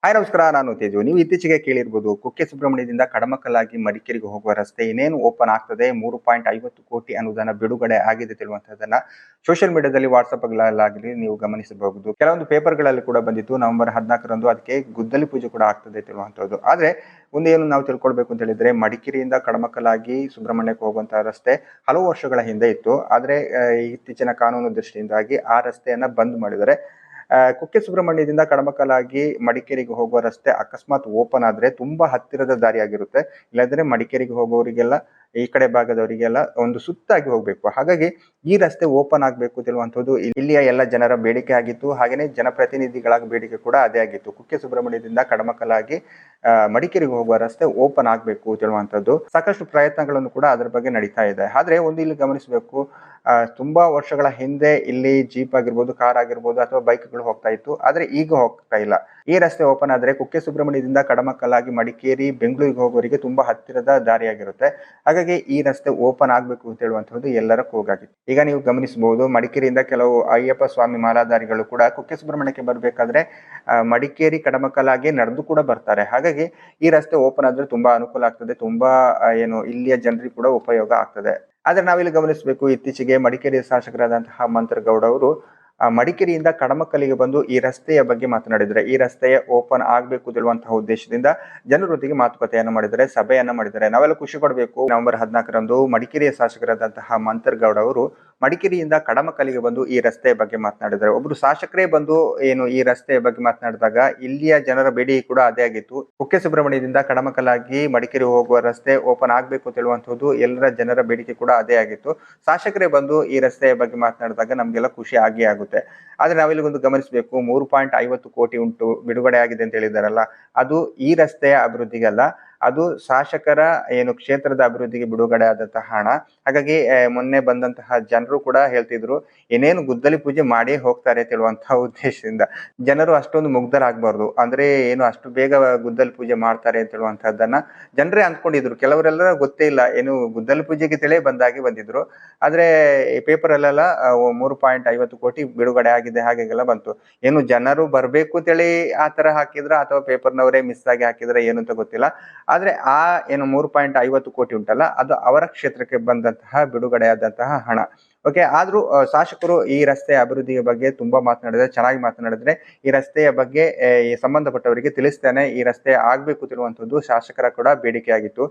Hi ನಮಸ್ಕಾರ, ನಾನು ತೇಜು. ನೀವು ಇತ್ತೀಚೆಗೆ ಕೇಳಿರ್ಬೋದು, ಕುಕ್ಕೆ ಸುಬ್ರಹ್ಮಣ್ಯದಿಂದ ಕಡಮಕಲಾಗಿ ಮಡಿಕೇರಿಗೆ ಹೋಗುವ ರಸ್ತೆ ಇನ್ನೇನು ಓಪನ್ ಆಗ್ತದೆ, 3.50 ಕೋಟಿ ಅನುದಾನ ಬಿಡುಗಡೆ ಆಗಿದೆ ತಿಳುವಂತಹದನ್ನ ಸೋಷಿಯಲ್ ಮೀಡಿಯಾದಲ್ಲಿ ವಾಟ್ಸಪ್ಗಳಲ್ಲಾಗಲಿ ನೀವು ಗಮನಿಸಬಹುದು. ಕೆಲವೊಂದು ಪೇಪರ್ಗಳಲ್ಲಿ ಕೂಡ ಬಂದಿತ್ತು. ನವೆಂಬರ್ 14ರಂದು ಅದಕ್ಕೆ ಗುದ್ದಲಿ ಪೂಜೆ ಕೂಡ ಆಗ್ತದೆ ತಿಳುವಂತಹದ್ದು. ಆದ್ರೆ ಒಂದೇನು ನಾವು ತಿಳ್ಕೊಳ್ಬೇಕು ಅಂತ ಹೇಳಿದ್ರೆ, ಮಡಿಕೇರಿಯಿಂದ ಕಡಮಕಲಾಗಿ ಸುಬ್ರಹ್ಮಣ್ಯಕ್ಕೆ ಹೋಗುವಂತಹ ರಸ್ತೆ ಹಲವು ವರ್ಷಗಳ ಹಿಂದೆ ಇತ್ತು. ಆದ್ರೆ ಇತ್ತೀಚಿನ ಕಾನೂನು ದೃಷ್ಟಿಯಿಂದಾಗಿ ಆ ರಸ್ತೆಯನ್ನ ಬಂದ್ ಮಾಡಿದರೆ ಕುಕ್ಕೆ ಸುಬ್ರಹ್ಮಣ್ಯದಿಂದ ಕಡಮಕಲಾಗಿ ಮಡಿಕೇರಿಗೆ ಹೋಗುವ ರಸ್ತೆ ಅಕಸ್ಮಾತ್ ಓಪನ್ ಆದ್ರೆ ತುಂಬಾ ಹತ್ತಿರದ ದಾರಿಯಾಗಿರುತ್ತೆ. ಇಲ್ಲಾಂದ್ರೆ ಮಡಿಕೇರಿಗೆ ಹೋಗೋರಿಗೆಲ್ಲ, ಈ ಕಡೆ ಭಾಗದವರಿಗೆಲ್ಲ ಒಂದು ಸುತ್ತಾಗಿ ಹೋಗ್ಬೇಕು. ಹಾಗಾಗಿ ಈ ರಸ್ತೆ ಓಪನ್ ಆಗ್ಬೇಕು ತಿಳುವಂತದ್ದು ಇಲ್ಲಿಯ ಎಲ್ಲ ಜನರ ಬೇಡಿಕೆ ಆಗಿತ್ತು. ಹಾಗೇನೆ ಜನಪ್ರತಿನಿಧಿಗಳ ಬೇಡಿಕೆ ಕೂಡ ಅದೇ ಆಗಿತ್ತು. ಕುಕ್ಕೆ ಸುಬ್ರಹ್ಮಣ್ಯದಿಂದ ಕಡಮಕಲಾಗಿ ಮಡಿಕೇರಿಗೆ ಹೋಗುವ ರಸ್ತೆ ಓಪನ್ ಆಗ್ಬೇಕು ತಿಳುವಂತದ್ದು. ಸಾಕಷ್ಟು ಪ್ರಯತ್ನಗಳನ್ನು ಕೂಡ ಅದರ ಬಗ್ಗೆ ನಡೀತಾ ಇದೆ. ಆದ್ರೆ ಒಂದು ಇಲ್ಲಿ ಗಮನಿಸಬೇಕು, ತುಂಬಾ ವರ್ಷಗಳ ಹಿಂದೆ ಇಲ್ಲಿ ಜೀಪ್ ಆಗಿರ್ಬೋದು, ಕಾರ್ ಆಗಿರ್ಬೋದು ಅಥವಾ ಬೈಕ್ಗಳು ಹೋಗ್ತಾ ಇತ್ತು. ಆದ್ರೆ ಈಗ ಹೋಗ್ತಾ ಇಲ್ಲ. ಈ ರಸ್ತೆ ಓಪನ್ ಆದ್ರೆ ಕುಕ್ಕೆ ಸುಬ್ರಹ್ಮಣ್ಯದಿಂದ ಕಡಮಕಲಾಗಿ ಮಡಿಕೇರಿ, ಬೆಂಗಳೂರಿಗೆ ಹೋಗೋರಿಗೆ ತುಂಬಾ ಹತ್ತಿರದ ದಾರಿಯಾಗಿರುತ್ತೆ. ಹಾಗಾಗಿ ಈ ರಸ್ತೆ ಓಪನ್ ಆಗ್ಬೇಕು ಅಂತ ಹೇಳುವಂತದ್ದು ಎಲ್ಲರ ಕೂಗಾಗಿತ್ತು. ಈಗ ನೀವು ಗಮನಿಸಬಹುದು, ಮಡಿಕೇರಿಯಿಂದ ಕೆಲವು ಅಯ್ಯಪ್ಪ ಸ್ವಾಮಿ ಮಾಲಾಧಾರಿಗಳು ಕೂಡ ಕುಕ್ಕೆ ಸುಬ್ರಹ್ಮಣ್ಯಕ್ಕೆ ಬರ್ಬೇಕಾದ್ರೆ ಮಡಿಕೇರಿ ಕಡಮಕಲಾಗಿ ನಡೆದು ಕೂಡ ಬರ್ತಾರೆ. ಹಾಗಾಗಿ ಈ ರಸ್ತೆ ಓಪನ್ ಆದ್ರೆ ತುಂಬಾ ಅನುಕೂಲ ಆಗ್ತದೆ. ತುಂಬಾ ಇಲ್ಲಿಯ ಜನರಿಗೆ ಕೂಡ ಉಪಯೋಗ ಆಗ್ತದೆ. ಆದ್ರೆ ನಾವಿಲ್ಲಿ ಗಮನಿಸಬೇಕು, ಇತ್ತೀಚೆಗೆ ಮಡಿಕೇರಿ ಶಾಸಕರಾದಂತಹ ಮಂತ್ರಗೌಡ ಅವರು ಮಡಿಕೇರಿಯಿಂದ ಕಡಮಕಲ್ಲಿಗೆ ಬಂದು ಈ ರಸ್ತೆಯ ಬಗ್ಗೆ ಮಾತನಾಡಿದರೆ, ಈ ರಸ್ತೆಯ ಓಪನ್ ಆಗ್ಬೇಕು ತಿಳುವಂತಹ ಉದ್ದೇಶದಿಂದ ಜನರೊಂದಿಗೆ ಮಾತುಕತೆಯನ್ನು ಮಾಡಿದರೆ, ಸಭೆಯನ್ನ ಮಾಡಿದ್ದಾರೆ. ನಾವೆಲ್ಲ ಖುಷಿ ಪಡಬೇಕು. ನವೆಂಬರ್ 14ರಂದು ಮಡಿಕೇರಿಯ ಶಾಸಕರಾದಂತಹ ಮಂತ್ರಗೌಡ ಅವರು ಮಡಿಕೇರಿಯಿಂದ ಕಡಮಕಲ್ಲಿಗೆ ಬಂದು ಈ ರಸ್ತೆಯ ಬಗ್ಗೆ ಮಾತನಾಡಿದ್ದಾರೆ. ಒಬ್ರು ಶಾಸಕರೇ ಬಂದು ಈ ರಸ್ತೆಯ ಬಗ್ಗೆ ಮಾತನಾಡಿದಾಗ ಇಲ್ಲಿಯ ಜನರ ಬೇಡಿಕೆ ಕೂಡ ಅದೇ ಆಗಿತ್ತು. ಕುಕ್ಕೆ ಸುಬ್ರಹ್ಮಣ್ಯದಿಂದ ಕಡಮಕಲಾಗಿ ಮಡಿಕೇರಿ ಹೋಗುವ ರಸ್ತೆ ಓಪನ್ ಆಗ್ಬೇಕು ತಿಳುವಂತದ್ದು ಎಲ್ಲರ ಜನರ ಬೇಡಿಕೆ ಕೂಡ ಅದೇ ಆಗಿತ್ತು. ಶಾಸಕರೇ ಬಂದು ಈ ರಸ್ತೆಯ ಬಗ್ಗೆ ಮಾತನಾಡಿದಾಗ ನಮ್ಗೆಲ್ಲ ಖುಷಿ ಆಗೇ ಆಗುತ್ತೆ. ಆದ್ರೆ ನಾವಿಲ್ಲಿ ಒಂದು ಗಮನಿಸಬೇಕು, 3.50 ಕೋಟಿ ಉಂಟು ಬಿಡುಗಡೆ ಆಗಿದೆ ಅಂತ ಹೇಳಿದಾರಲ್ಲ, ಅದು ಈ ರಸ್ತೆಯ ಅಭಿವೃದ್ಧಿಗೆ ಅಲ್ಲ, ಅದು ಶಾಸಕರ ಕ್ಷೇತ್ರದ ಅಭಿವೃದ್ಧಿಗೆ ಬಿಡುಗಡೆ ಆದಂತಹ ಹಣ. ಹಾಗಾಗಿ ಮೊನ್ನೆ ಬಂದಂತಹ ಜನರು ಕೂಡ ಹೇಳ್ತಿದ್ರು, ಏನೇನು ಗುದ್ದಲಿ ಪೂಜೆ ಮಾಡಿ ಹೋಗ್ತಾರೆ ತಿಳುವಂತಹ ಉದ್ದೇಶದಿಂದ. ಜನರು ಅಷ್ಟೊಂದು ಮುಗ್ಧರಾಗಬಾರ್ದು, ಅಂದ್ರೆ ಅಷ್ಟು ಬೇಗ ಗುದ್ದಲಿ ಪೂಜೆ ಮಾಡ್ತಾರೆ ಅಂತ ಹೇಳುವಂತಹದ್ದನ್ನ ಜನರೇ ಅಂದ್ಕೊಂಡಿದ್ರು. ಕೆಲವರೆಲ್ಲ ಗೊತ್ತೇ ಇಲ್ಲ, ಗುದ್ದಲಿ ಪೂಜೆಗೆ ತಿಳೇ ಬಂದಿದ್ರು. ಆದ್ರೆ ಪೇಪರ್ ಅಲ್ಲೆಲ್ಲ 3.50 ಕೋಟಿ ಬಿಡುಗಡೆ ಆಗಿದೆ ಹಾಗೆಲ್ಲ ಬಂತು. ಜನರು ಬರ್ಬೇಕು ತಿಳಿ ಆ ತರ ಹಾಕಿದ್ರ ಅಥವಾ ಪೇಪರ್ನವರೇ ಮಿಸ್ ಆಗಿ ಹಾಕಿದ್ರ ಏನು ಅಂತ ಗೊತ್ತಿಲ್ಲ. ಆದ್ರೆ ಆ 3.50 ಕೋಟಿ ಉಂಟಲ್ಲ, ಅದು ಅವರ ಕ್ಷೇತ್ರಕ್ಕೆ ಬಂದಂತಹ ಬಿಡುಗಡೆಯಾದಂತಹ ಹಣ. ಓಕೆ, ಆದ್ರೂ ಶಾಸಕರು ಈ ರಸ್ತೆಯ ಅಭಿವೃದ್ಧಿಯ ಬಗ್ಗೆ ತುಂಬಾ ಮಾತನಾಡಿದ್ರೆ, ಚೆನ್ನಾಗಿ ಮಾತನಾಡಿದ್ರೆ, ಈ ರಸ್ತೆಯ ಬಗ್ಗೆ ಸಂಬಂಧಪಟ್ಟವರಿಗೆ ತಿಳಿಸ್ತೇನೆ, ಈ ರಸ್ತೆ ಆಗ್ಬೇಕು ತಿಳುವಂತದ್ದು ಶಾಸಕರ ಕೂಡ ಬೇಡಿಕೆ ಆಗಿತ್ತು.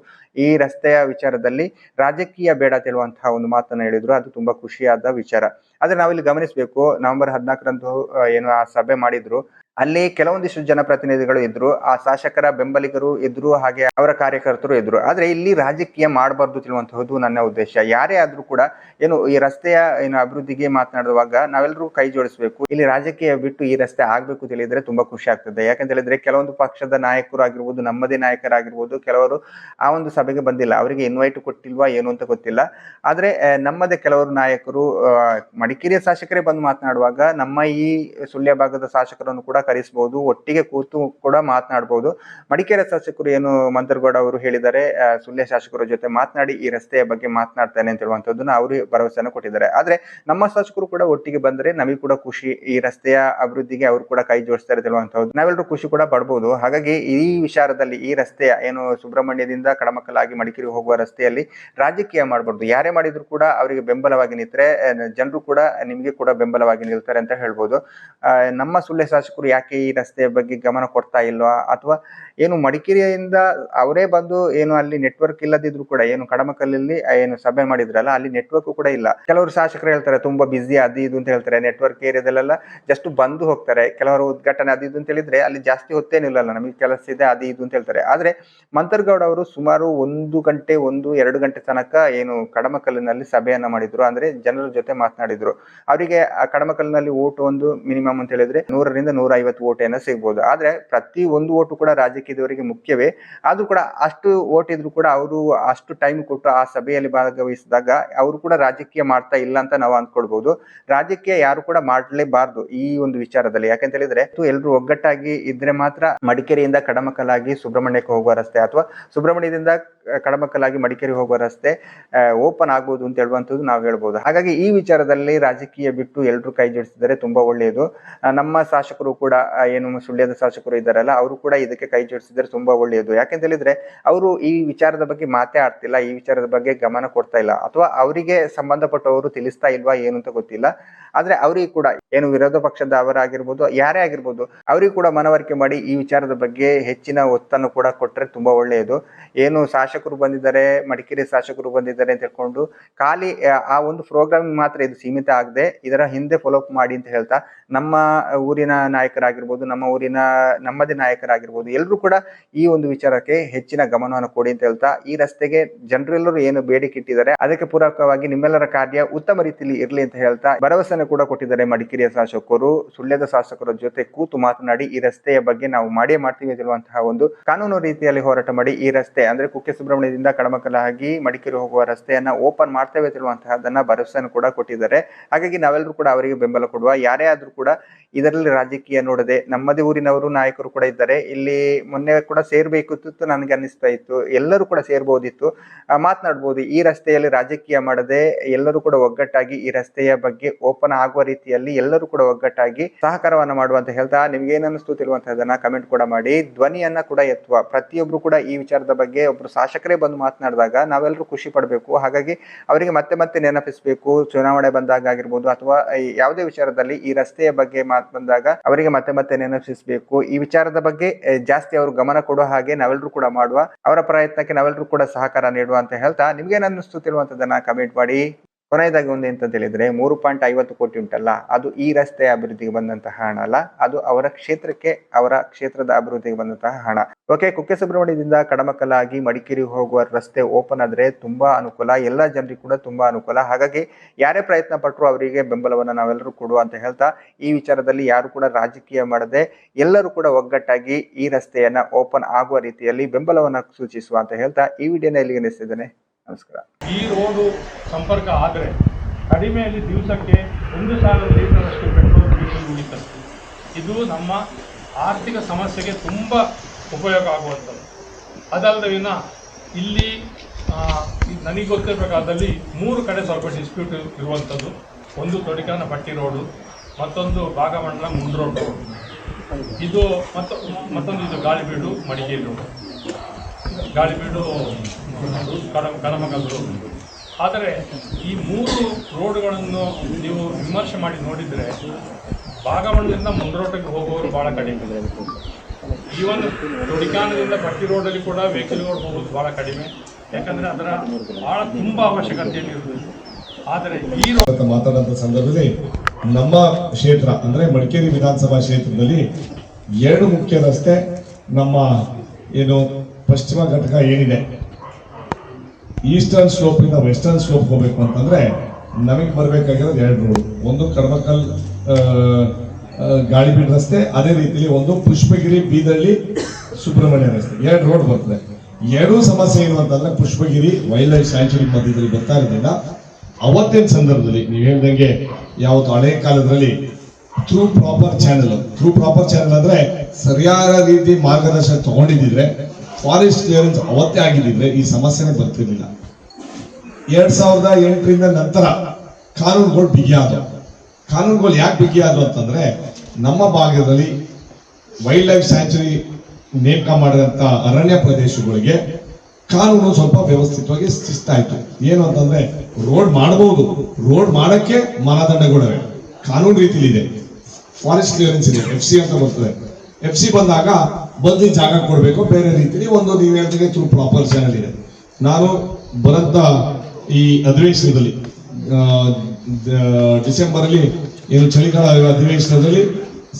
ಈ ರಸ್ತೆಯ ವಿಚಾರದಲ್ಲಿ ರಾಜಕೀಯ ಬೇಡ ತಿಳುವಂತಹ ಒಂದು ಮಾತನ್ನ ಹೇಳಿದ್ರು. ಅದು ತುಂಬಾ ಖುಷಿಯಾದ ವಿಚಾರ. ಆದ್ರೆ ನಾವಿಲ್ಲಿ ಗಮನಿಸಬೇಕು, ನವೆಂಬರ್ 14ರಂದು ಆ ಸಭೆ ಮಾಡಿದ್ರು. ಅಲ್ಲಿ ಕೆಲವೊಂದಿಷ್ಟು ಜನಪ್ರತಿನಿಧಿಗಳು ಇದ್ರು, ಆ ಶಾಸಕರ ಬೆಂಬಲಿಗರು ಇದ್ರು, ಹಾಗೆ ಅವರ ಕಾರ್ಯಕರ್ತರು ಇದ್ರು. ಆದ್ರೆ ಇಲ್ಲಿ ರಾಜಕೀಯ ಮಾಡಬಾರ್ದು ತಿಳುವಂತಹದ್ದು ನನ್ನ ಉದ್ದೇಶ. ಯಾರೇ ಆದ್ರೂ ಕೂಡ ಈ ರಸ್ತೆಯ ಅಭಿವೃದ್ಧಿಗೆ ಮಾತನಾಡುವಾಗ ನಾವೆಲ್ಲರೂ ಕೈ ಜೋಡಿಸಬೇಕು. ಇಲ್ಲಿ ರಾಜಕೀಯ ಬಿಟ್ಟು ಈ ರಸ್ತೆ ಆಗ್ಬೇಕು ತಿಳಿದ್ರೆ ತುಂಬಾ ಖುಷಿ ಆಗ್ತದೆ. ಯಾಕಂತ ಹೇಳಿದ್ರೆ ಕೆಲವೊಂದು ಪಕ್ಷದ ನಾಯಕರು ಆಗಿರ್ಬೋದು, ನಮ್ಮದೇ ನಾಯಕರಾಗಿರ್ಬೋದು, ಕೆಲವರು ಆ ಒಂದು ಸಭೆಗೆ ಬಂದಿಲ್ಲ, ಅವರಿಗೆ ಇನ್ವೈಟ್ ಕೊಟ್ಟಿಲ್ವಾ ಏನು ಅಂತ ಗೊತ್ತಿಲ್ಲ. ಆದ್ರೆ ನಮ್ಮದೇ ಕೆಲವರು ನಾಯಕರು ಮಡಿಕೇರಿಯ ಶಾಸಕರೇ ಬಂದು ಮಾತನಾಡುವಾಗ ನಮ್ಮ ಈ ಸುಳ್ಯ ಭಾಗದ ಶಾಸಕರನ್ನು ಕೂಡ ಕರೆಸಬಹುದು, ಒಟ್ಟಿಗೆ ಕೂತು ಕೂಡ ಮಾತನಾಡಬಹುದು. ಮಡಿಕೇರಿ ಶಾಸಕರು ಮಂತ್ರಗೌಡ ಅವರು ಹೇಳಿದ್ದಾರೆ, ಸುಳ್ಯ ಶಾಸಕರ ಜೊತೆ ಮಾತನಾಡಿ ಈ ರಸ್ತೆಯ ಬಗ್ಗೆ ಮಾತನಾಡ್ತಾನೆ ಅಂತ ಹೇಳುವಂತದ್ದನ್ನ ಅವರು ಭರವಸೆಯನ್ನು ಕೊಟ್ಟಿದ್ದಾರೆ. ಆದ್ರೆ ನಮ್ಮ ಶಾಸಕರು ಕೂಡ ಒಟ್ಟಿಗೆ ಬಂದ್ರೆ ನಮಗೆ ಕೂಡ ಖುಷಿ. ಈ ರಸ್ತೆಯ ಅಭಿವೃದ್ಧಿಗೆ ಅವರು ಕೂಡ ಕೈ ಜೋಡಿಸ್ತಾರೆ ತಿಳುವಂತದ್ದು, ನಾವೆಲ್ಲರೂ ಖುಷಿ ಕೂಡ ಪಡಬಹುದು. ಹಾಗಾಗಿ ಈ ವಿಚಾರದಲ್ಲಿ ಈ ರಸ್ತೆಯ ಸುಬ್ರಹ್ಮಣ್ಯದಿಂದ ಕಡಮಕಲಾಗಿ ಮಡಿಕೇರಿ ಹೋಗುವ ರಸ್ತೆಯಲ್ಲಿ ರಾಜಕೀಯ ಮಾಡಬಾರ್ದು. ಯಾರೇ ಮಾಡಿದ್ರು ಕೂಡ ಅವರಿಗೆ ಬೆಂಬಲವಾಗಿ ನಿಂತರೆ ಜನರು ಕೂಡ ನಿಮಗೆ ಕೂಡ ಬೆಂಬಲವಾಗಿ ನಿಲ್ತಾರೆ ಅಂತ ಹೇಳ್ಬೋದು. ನಮ್ಮ ಸುಳ್ಯ ಶಾಸಕರು ಯಾಕೆ ಈ ರಸ್ತೆಯ ಬಗ್ಗೆ ಗಮನ ಕೊಡ್ತಾ ಇಲ್ವಾ, ಅಥವಾ ಮಡಿಕೇರಿಯಿಂದ ಅವರೇ ಬಂದು ಅಲ್ಲಿ ನೆಟ್ವರ್ಕ್ ಇಲ್ಲದಿದ್ರು ಕೂಡ ಕಡಮಕಲ್ಲಲ್ಲಿ ಸಭೆ ಮಾಡಿದ್ರಲ್ಲ, ಅಲ್ಲಿ ನೆಟ್ವರ್ಕ್ ಕೂಡ ಇಲ್ಲ. ಕೆಲವರು ಶಾಸಕರು ಹೇಳ್ತಾರೆ ತುಂಬಾ ಬಿಸಿ ಅದು ಇದು ಅಂತ ಹೇಳ್ತಾರೆ. ನೆಟ್ವರ್ಕ್ ಏರಿಯಾದಲ್ಲೆಲ್ಲ ಜಸ್ಟ್ ಬಂದು ಹೋಗ್ತಾರೆ. ಕೆಲವರು ಉದ್ಘಾಟನೆ ಅದು ಇದು ಅಂತ ಹೇಳಿದ್ರೆ ಅಲ್ಲಿ ಜಾಸ್ತಿ ಹೊತ್ತೇನು ಇಲ್ಲಲ್ಲ, ನಮಗೆ ಕೆಲಸ ಇದೆ ಅದು ಇದು ಅಂತ ಹೇಳ್ತಾರೆ. ಆದ್ರೆ ಮಂತ್ರಗೌಡ ಅವರು ಸುಮಾರು 1-2 ಗಂಟೆ ತನಕ ಕಡಮಕಲ್ಲಿನಲ್ಲಿ ಸಭೆಯನ್ನ ಮಾಡಿದ್ರು. ಅಂದ್ರೆ ಜನರ ಜೊತೆ ಮಾತನಾಡಿದ್ರು. ಅವರಿಗೆ ಆ ಕಡಮಕಲ್ಲಿನಲ್ಲಿ ಓಟ್ ಒಂದು ಮಿನಿಮಮ್ ಅಂತ ಹೇಳಿದ್ರೆ 100ರಿಂದ 150 ಓಟ್ ಏನೋ ಸಿಗ್ಬೋದು. ಆದ್ರೆ ಪ್ರತಿ ಒಂದು ಓಟು ಕೂಡ ರಾಜಕೀಯದವರಿಗೆ ಮುಖ್ಯವೇ. ಆದ್ರೂ ಕೂಡ ಅಷ್ಟು ಓಟ್ ಇದ್ರು ಕೂಡ ಅವರು ಅಷ್ಟು ಟೈಮ್ ಕೊಟ್ಟು ಆ ಸಭೆಯಲ್ಲಿ ಭಾಗವಹಿಸಿದಾಗ ಅವರು ಕೂಡ ರಾಜಕೀಯ ಮಾಡ್ತಾ ಇಲ್ಲ ಅಂತ ನಾವು ಅಂದ್ಕೊಳ್ಬಹುದು. ರಾಜಕೀಯ ಯಾರು ಕೂಡ ಮಾಡಲೇಬಾರ್ದು ಈ ಒಂದು ವಿಚಾರದಲ್ಲಿ. ಯಾಕಂತ ಹೇಳಿದ್ರೆ ಎಲ್ಲರೂ ಒಗ್ಗಟ್ಟಾಗಿ ಇದ್ರೆ ಮಾತ್ರ ಮಡಿಕೇರಿಯಿಂದ ಕಡಮಕಲಾಗಿ ಸುಬ್ರಹ್ಮಣ್ಯಕ್ಕೆ ಹೋಗುವ ರಸ್ತೆ ಅಥವಾ ಸುಬ್ರಹ್ಮಣ್ಯದಿಂದ ಕಡಮಕ್ಕಲಾಗಿ ಮಡಿಕೇರಿ ಹೋಗುವ ರಸ್ತೆ ಓಪನ್ ಆಗ್ಬೋದು ಅಂತ ಹೇಳುವಂಥದ್ದು ನಾವು ಹೇಳ್ಬೋದು. ಹಾಗಾಗಿ ಈ ವಿಚಾರದಲ್ಲಿ ರಾಜಕೀಯ ಬಿಟ್ಟು ಎಲ್ಲರೂ ಕೈ ಜೋಡಿಸಿದರೆ ತುಂಬಾ ಒಳ್ಳೆಯದು. ನಮ್ಮ ಶಾಸಕರು ಕೂಡ ಏನು ಸುಳ್ಯದ ಶಾಸಕರು ಇದ್ದಾರಲ್ಲ, ಅವರು ಕೂಡ ಇದಕ್ಕೆ ಕೈ ಜೋಡಿಸಿದರೆ ತುಂಬಾ ಒಳ್ಳೆಯದು. ಯಾಕೆಂತ ಹೇಳಿದ್ರೆ ಅವರು ಈ ವಿಚಾರದ ಬಗ್ಗೆ ಮಾತೇ ಆಡ್ತಿಲ್ಲ, ಈ ವಿಚಾರದ ಬಗ್ಗೆ ಗಮನ ಕೊಡ್ತಾ ಇಲ್ಲ, ಅಥವಾ ಅವರಿಗೆ ಸಂಬಂಧಪಟ್ಟವರು ತಿಳಿಸ್ತಾ ಇಲ್ವಾ ಏನು ಅಂತ ಗೊತ್ತಿಲ್ಲ. ಆದ್ರೆ ಅವರಿಗೆ ಕೂಡ ಏನು ವಿರೋಧ ಪಕ್ಷದ ಅವರಾಗಿರ್ಬೋದು, ಯಾರೇ ಆಗಿರ್ಬೋದು, ಅವರಿಗೆ ಕೂಡ ಮನವರಿಕೆ ಮಾಡಿ ಈ ವಿಚಾರದ ಬಗ್ಗೆ ಹೆಚ್ಚಿನ ಒತ್ತನ್ನು ಕೂಡ ಕೊಟ್ಟರೆ ತುಂಬಾ ಒಳ್ಳೆಯದು. ಏನು ಶಾಸಕರು ಬಂದಿದ್ದಾರೆ, ಮಡಿಕೇರಿ ಶಾಸಕರು ಬಂದಿದ್ದಾರೆ ಅಂತ ಹೇಳ್ಕೊಂಡು ಖಾಲಿ ಆ ಒಂದು ಪ್ರೋಗ್ರಾಮ್ ಮಾತ್ರ ಇದು ಸೀಮಿತ ಆಗದೆ ಇದರ ಹಿಂದೆ ಫಾಲೋ ಅಪ್ ಮಾಡಿ ಅಂತ ಹೇಳ್ತಾ, ನಮ್ಮ ಊರಿನ ನಾಯಕರಾಗಿರ್ಬೋದು, ನಮ್ಮದೇ ನಾಯಕರಾಗಿರ್ಬೋದು, ಎಲ್ಲರೂ ಕೂಡ ಈ ಒಂದು ವಿಚಾರಕ್ಕೆ ಹೆಚ್ಚಿನ ಗಮನವನ್ನು ಕೊಡಿ ಅಂತ ಹೇಳ್ತಾ, ಈ ರಸ್ತೆಗೆ ಜನರೆಲ್ಲರೂ ಏನು ಬೇಡಿಕೆ ಇಟ್ಟಿದ್ದಾರೆ ಅದಕ್ಕೆ ಪೂರಕವಾಗಿ ನಿಮ್ಮೆಲ್ಲರ ಕಾರ್ಯ ಉತ್ತಮ ರೀತಿಯಲ್ಲಿ ಇರಲಿ ಅಂತ ಹೇಳ್ತಾ ಭರವಸೆಯನ್ನು ಕೂಡ ಕೊಟ್ಟಿದ್ದಾರೆ ಮಡಿಕೇರಿಯ ಶಾಸಕರು. ಸುಳ್ಯದ ಶಾಸಕರ ಜೊತೆ ಕೂತು ಮಾತನಾಡಿ ಈ ರಸ್ತೆಯ ಬಗ್ಗೆ ನಾವು ಮಾಡೇ ಮಾಡ್ತೀವಿ ಎನ್ನುವಂತಹ ಒಂದು ಕಾನೂನು ರೀತಿಯಲ್ಲಿ ಹೋರಾಟ ಮಾಡಿ ಈ ರಸ್ತೆ ಅಂದ್ರೆ ಕುಕ್ಕೆ ಸುಬ್ರಹ್ಮಣ್ಯದಿಂದ ಕಡಮಕ್ಕಲಾಗಿ ಮಡಿಕೇರಿ ಹೋಗುವ ರಸ್ತೆಯನ್ನ ಓಪನ್ ಮಾಡ್ತೇವೆ ಎನ್ನುವಂತಹದನ್ನ ಭರವಸೆಯನ್ನು ಕೂಡ ಕೊಟ್ಟಿದ್ದಾರೆ. ಹಾಗಾಗಿ ನಾವೆಲ್ಲರೂ ಕೂಡ ಅವರಿಗೆ ಬೆಂಬಲ ಕೊಡುವ. ಯಾರೇ ಆದ್ರೂ ಕೂಡ ಇದರಲ್ಲಿ ರಾಜಕೀಯ ನೋಡದೆ ನಮ್ಮದೇ ಊರಿನವರು ನಾಯಕರು ಕೂಡ ಇದ್ದಾರೆ. ಇಲ್ಲಿ ಮೊನ್ನೆ ಕೂಡ ಸೇರ್ಬೇಕಿತ್ತು, ನನಗೆ ಅನ್ನಿಸ್ತಾ ಇತ್ತು ಎಲ್ಲರೂ ಕೂಡ ಸೇರ್ಬೋದಿತ್ತು, ಮಾತನಾಡ್ಬೋದು. ಈ ರಸ್ತೆಯಲ್ಲಿ ರಾಜಕೀಯ ಮಾಡದೆ ಎಲ್ಲರೂ ಕೂಡ ಒಗ್ಗಟ್ಟಾಗಿ ಈ ರಸ್ತೆಯ ಬಗ್ಗೆ ಓಪನ್ ಆಗುವ ರೀತಿಯಲ್ಲಿ ಎಲ್ಲರೂ ಕೂಡ ಒಗ್ಗಟ್ಟಾಗಿ ಸಹಕಾರವನ್ನ ಮಾಡುವಂತ ಹೇಳ್ತಾ, ನಿಮ್ಗೆ ಏನ್ ಅನಿಸ್ತು ತಿಳುವಂತಹದನ್ನ ಕಮೆಂಟ್ ಕೂಡ ಮಾಡಿ. ಧ್ವನಿಯನ್ನ ಕೂಡ ಎತ್ತುವ. ಪ್ರತಿಯೊಬ್ರು ಕೂಡ ಈ ವಿಚಾರದ ಬಗ್ಗೆ ಒಬ್ರು ಶಾಸಕರೇ ಬಂದು ಮಾತನಾಡಿದಾಗ ನಾವೆಲ್ಲರೂ ಖುಷಿ ಪಡಬೇಕು. ಹಾಗಾಗಿ ಅವರಿಗೆ ಮತ್ತೆ ಮತ್ತೆ ನೆನಪಿಸಬೇಕು. ಚುನಾವಣೆ ಬಂದಾಗ ಆಗಿರ್ಬೋದು, ಅಥವಾ ಯಾವುದೇ ವಿಚಾರದಲ್ಲಿ ಈ ರಸ್ತೆಯ ಬಗ್ಗೆ ಬಂದಾಗ ಅವರಿಗೆ ಮತ್ತೆ ಮತ್ತೆ ನೆನಪಿಸಬೇಕು. ಈ ವಿಚಾರದ ಬಗ್ಗೆ ಜಾಸ್ತಿ ಅವರು ಗಮನ ಕೊಡುವ ಹಾಗೆ ನಾವೆಲ್ಲರೂ ಕೂಡ ಮಾಡುವ. ಅವರ ಪ್ರಯತ್ನಕ್ಕೆ ನಾವೆಲ್ಲರೂ ಕೂಡ ಸಹಕಾರ ನೀಡುವ ಅಂತ ಹೇಳ್ತಾ, ನಿಮ್ಗೇನು ಅನ್ನಿಸ್ತು ತಿಳುವಂತದನ್ನ ಕಮೆಂಟ್ ಮಾಡಿ. ಕೊನೆಯದಾಗಿ ಒಂದು ಎಂತ ಹೇಳಿದ್ರೆ, 3.50 ಕೋಟಿ ಉಂಟಲ್ಲ, ಅದು ಈ ರಸ್ತೆಯ ಅಭಿವೃದ್ಧಿಗೆ ಬಂದಂತಹ ಹಣ ಅಲ್ಲ, ಅದು ಅವರ ಕ್ಷೇತ್ರದ ಅಭಿವೃದ್ಧಿಗೆ ಬಂದಂತಹ ಹಣ. ಓಕೆ, ಕುಕ್ಕೆ ಸುಬ್ರಹ್ಮಣ್ಯದಿಂದ ಕಡಮಕ್ಕಲಾಗಿ ಮಡಿಕೇರಿ ಹೋಗುವ ರಸ್ತೆ ಓಪನ್ ಆದ್ರೆ ತುಂಬಾ ಅನುಕೂಲ, ಎಲ್ಲ ಜನರಿಗೂ ಕೂಡ ತುಂಬಾ ಅನುಕೂಲ. ಹಾಗಾಗಿ ಯಾರೇ ಪ್ರಯತ್ನ ಪಟ್ಟರು ಅವರಿಗೆ ಬೆಂಬಲವನ್ನ ನಾವೆಲ್ಲರೂ ಕೊಡುವ ಅಂತ ಹೇಳ್ತಾ, ಈ ವಿಚಾರದಲ್ಲಿ ಯಾರು ಕೂಡ ರಾಜಕೀಯ ಮಾಡದೆ ಎಲ್ಲರೂ ಕೂಡ ಒಗ್ಗಟ್ಟಾಗಿ ಈ ರಸ್ತೆಯನ್ನ ಓಪನ್ ಆಗುವ ರೀತಿಯಲ್ಲಿ ಬೆಂಬಲವನ್ನ ಸೂಚಿಸುವ ಅಂತ ಹೇಳ್ತಾ ಈ ವಿಡಿಯೋನ ಇಲ್ಲಿಗೆ ನಿಲ್ಲಿಸಿದ್ದೇನೆ. ನಮಸ್ಕಾರ. ಈ ರೋಡು ಸಂಪರ್ಕ ಆದರೆ ಕಡಿಮೆಯಲ್ಲಿ ದಿವಸಕ್ಕೆ 1,000 ಲೀಟರಷ್ಟು ಪೆಟ್ರೋಲ್ ಡೀಸೆಲ್ ಉಳಿತದೆ. ಇದು ನಮ್ಮ ಆರ್ಥಿಕ ಸಮಸ್ಯೆಗೆ ತುಂಬ ಉಪಯೋಗ ಆಗುವಂಥದ್ದು. ಅದಲ್ಲದೆ ಇಲ್ಲಿ ನನಗೆ ಗೊತ್ತಿರೋ ಪ್ರಕಾರದಲ್ಲಿ 3 ಕಡೆ ಸ್ವಲ್ಪ ಡಿಸ್ಪ್ಯೂಟ್ ಇರುವಂಥದ್ದು. ಒಂದು ತೊಡಿಕಾನ ಪಟ್ಟಿ ರೋಡು, ಮತ್ತೊಂದು ಭಾಗಮಂಡಲ ಮುಂಡ್ರೋಡ್ ರೋಡ್, ಇದು ಮತ್ತೊಂದು ಇದು ಗಾಳಿಬೀಡು ಮಡಿಕೇರಿ ರೋಡು, ಗಾಳಿಬೀಡು ಕಡಮಕ್ಕಲ್ ರೋಡ್. ಆದರೆ ಈ 3 ರೋಡ್ಗಳನ್ನು ನೀವು ವಿಮರ್ಶೆ ಮಾಡಿ ನೋಡಿದರೆ ಭಾಗಮಂಡಲದಿಂದ ಮುಂಡ್ರೋಟಿಗೆ ಹೋಗುವವರು ಭಾಳ ಕಡಿಮೆ. ಈವನ್ ತೊಡಿಕಾನದಿಂದ ಪಟ್ಟಿ ರೋಡಲ್ಲಿ ಕೂಡ ವೆಹಿಕಲ್ಗಳು ಹೋಗೋದು ಭಾಳ ಕಡಿಮೆ. ಯಾಕಂದರೆ ಅದರ ಭಾಳ ತುಂಬ ಅವಶ್ಯಕತೆಯಲ್ಲಿ ಇರುವುದು. ಆದರೆ ಈ ಮಾತಾಡುವಂಥ ಸಂದರ್ಭದಲ್ಲಿ ನಮ್ಮ ಕ್ಷೇತ್ರ ಅಂದರೆ ಮಡಿಕೇರಿ ವಿಧಾನಸಭಾ ಕ್ಷೇತ್ರದಲ್ಲಿ 2 ಮುಖ್ಯ ರಸ್ತೆ, ನಮ್ಮ ಏನು ಪಶ್ಚಿಮ ಘಟಕ ಏನಿದೆ, ಈಸ್ಟರ್ನ್ ಸ್ಲೋಪ್ ಇಂದ ವೆಸ್ಟರ್ನ್ ಸ್ಲೋಪ್ ಹೋಗ್ಬೇಕು ಅಂತಂದ್ರೆ ನಮಗೆ ಬರಬೇಕಾಗಿರೋದು 2 ರೋಡ್. ಒಂದು ಕಡಮಕ್ಕಲ್ ಗಾಳಿಬೀಡು ರಸ್ತೆ, ಅದೇ ರೀತಿಯಲ್ಲಿ ಒಂದು ಪುಷ್ಪಗಿರಿ ಬೀದಳ್ಳಿ ಸುಬ್ರಹ್ಮಣ್ಯ ರಸ್ತೆ, 2 ರೋಡ್ ಬರ್ತದೆ. 2 ಸಮಸ್ಯೆ ಏನು ಅಂತಂದ್ರೆ, ಪುಷ್ಪಗಿರಿ ವೈಲ್ಡ್ ಲೈಫ್ ಸ್ಯಾಂಚುರಿ ಮಧ್ಯದಲ್ಲಿ ಬರ್ತಾ ಇರೋದ್ರಿಂದ ಅವತ್ತಿನ ಸಂದರ್ಭದಲ್ಲಿ ನೀವು ಹೇಳ್ದಂಗೆ ಯಾವತ್ತು ಹಳೆ ಕಾಲದಲ್ಲಿ ಥ್ರೂ ಪ್ರಾಪರ್ ಚಾನೆಲ್ ಅಂದ್ರೆ ಸರಿಯಾದ ರೀತಿ ಮಾರ್ಗದರ್ಶನ ತಗೊಂಡಿದ್ರೆ, ಫಾರೆಸ್ಟ್ ಕ್ಲಿಯರೆನ್ಸ್ ಅವತ್ತೇ ಆಗಿದ್ದಿದ್ರೆ ಈ ಸಮಸ್ಯೆನೇ ಬರ್ತಿರ್ಲಿಲ್ಲ. 2008ರಿಂದ ನಂತರ ಕಾನೂನುಗಳು ಬಿಗಿಯಾದವು. ಕಾನೂನುಗಳು ಯಾಕೆ ಬಿಗಿಯಾದವು ಅಂತಂದ್ರೆ, ನಮ್ಮ ಭಾಗದಲ್ಲಿ ವೈಲ್ಡ್ ಲೈಫ್ ಸ್ಯಾಂಚುರಿ ನೇಮಕ ಮಾಡಿದಂತ ಅರಣ್ಯ ಪ್ರದೇಶಗಳಿಗೆ ಕಾನೂನು ಸ್ವಲ್ಪ ವ್ಯವಸ್ಥಿತವಾಗಿ ಶಿಸ್ತಾಯ್ತು. ಏನು ಅಂತಂದ್ರೆ, ರೋಡ್ ಮಾಡಬಹುದು, ರೋಡ್ ಮಾಡಕ್ಕೆ ಮಾನದಂಡಗಳಿವೆ, ಕಾನೂನು ರೀತಿಲಿ ಇದೆ, ಫಾರೆಸ್ಟ್ ಕ್ಲಿಯರೆನ್ಸ್ ಇದೆ, FC ಅಂತ ಬರ್ತದೆ. FC ಬಂದಾಗ ಬಂದು ಜಾಗ ಕೊಡಬೇಕು. ಬೇರೆ ರೀತಿಯಲ್ಲಿ ಒಂದು ನೀವು ಹೇಳ್ದಂಗೆ ಥ್ರೂ ಪ್ರಾಪರ್ ಚಾನಲ್ ಇದೆ. ನಾನು ಬರಂತ ಈ ಅಧಿವೇಶನದಲ್ಲಿ ಡಿಸೆಂಬರ್ ಅಲ್ಲಿ ಏನು ಚಳಿಗಾಲ ಅಧಿವೇಶನದಲ್ಲಿ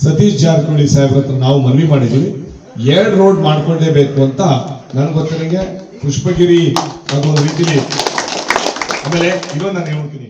ಸತೀಶ್ ಜಾರಕಿಹೊಳಿ ಸಾಹೇಬ್ರ ಹತ್ರ ನಾವು ಮನವಿ ಮಾಡಿದ್ದೀವಿ, 2 ರೋಡ್ ಮಾಡ್ಕೊಂಡೇಬೇಕು ಅಂತ. ನನ್ಗೆ ಗೊತ್ತಿರಂಗೆ ಪುಷ್ಪಗಿರಿ ಅದೊಂದು ರೀತಿಲಿ, ಆಮೇಲೆ ಇನ್ನೊಂದು ನಾನು ಹೇಳ್ತೀನಿ,